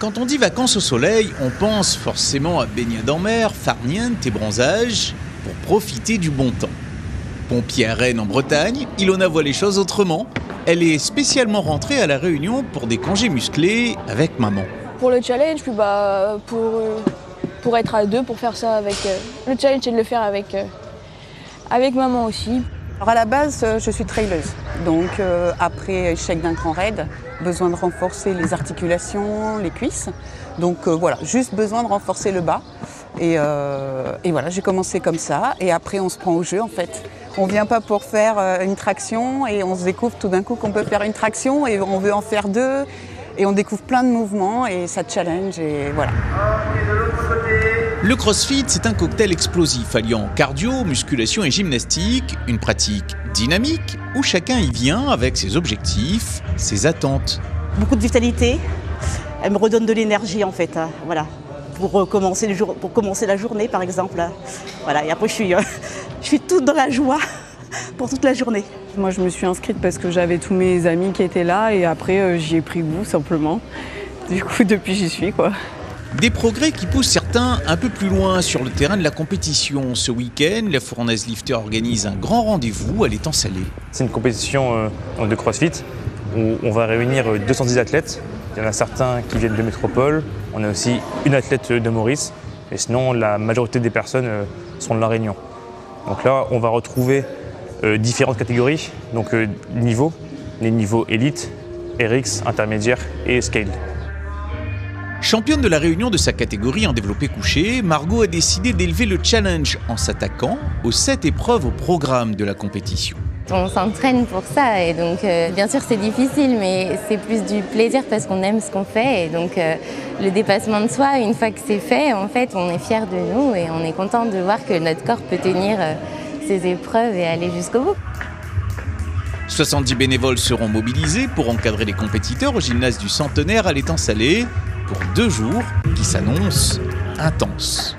Quand on dit vacances au soleil, on pense forcément à baignade en mer, farniente et bronzage pour profiter du bon temps. Pompier à Rennes en Bretagne, Ilona voit les choses autrement. Elle est spécialement rentrée à La Réunion pour des congés musclés avec maman. Pour le challenge, puis pour être à deux, pour faire ça avec... le challenge, c'est de le faire avec maman aussi. Alors à la base, je suis traileuse. Donc après échec d'un grand raid, besoin de renforcer les articulations, les cuisses. Donc voilà, juste besoin de renforcer le bas. Et voilà, j'ai commencé comme ça. Et après, on se prend au jeu en fait. On vient pas pour faire une traction et on se découvre tout d'un coup qu'on peut faire une traction et on veut en faire deux. Et on découvre plein de mouvements et ça challenge et voilà. Le crossfit, c'est un cocktail explosif alliant cardio, musculation et gymnastique, une pratique dynamique où chacun y vient avec ses objectifs, ses attentes. Beaucoup de vitalité, elle me redonne de l'énergie en fait, voilà, pour commencer la journée par exemple. Voilà, et après je suis toute dans la joie pour toute la journée. Moi je me suis inscrite parce que j'avais tous mes amis qui étaient là et après j'y ai pris goût simplement. Du coup depuis j'y suis quoi. Des progrès qui poussent certains un peu plus loin sur le terrain de la compétition. Ce week-end, la Fournaise Lifter organise un grand rendez-vous à l'Étang Salé. C'est une compétition de CrossFit où on va réunir 210 athlètes. Il y en a certains qui viennent de métropole, on a aussi une athlète de Maurice, et sinon la majorité des personnes sont de La Réunion. Donc là, on va retrouver différentes catégories, donc les niveaux élite, RX, intermédiaire et scale. Championne de La Réunion de sa catégorie en développé couché, Margot a décidé d'élever le challenge en s'attaquant aux 7 épreuves au programme de la compétition. On s'entraîne pour ça et donc bien sûr c'est difficile mais c'est plus du plaisir parce qu'on aime ce qu'on fait et donc le dépassement de soi, une fois que c'est fait, en fait on est fiers de nous et on est content de voir que notre corps peut tenir ces épreuves et aller jusqu'au bout. 70 bénévoles seront mobilisés pour encadrer les compétiteurs au gymnase du Centenaire à l'Étang Salé pour 2 jours qui s'annoncent intenses.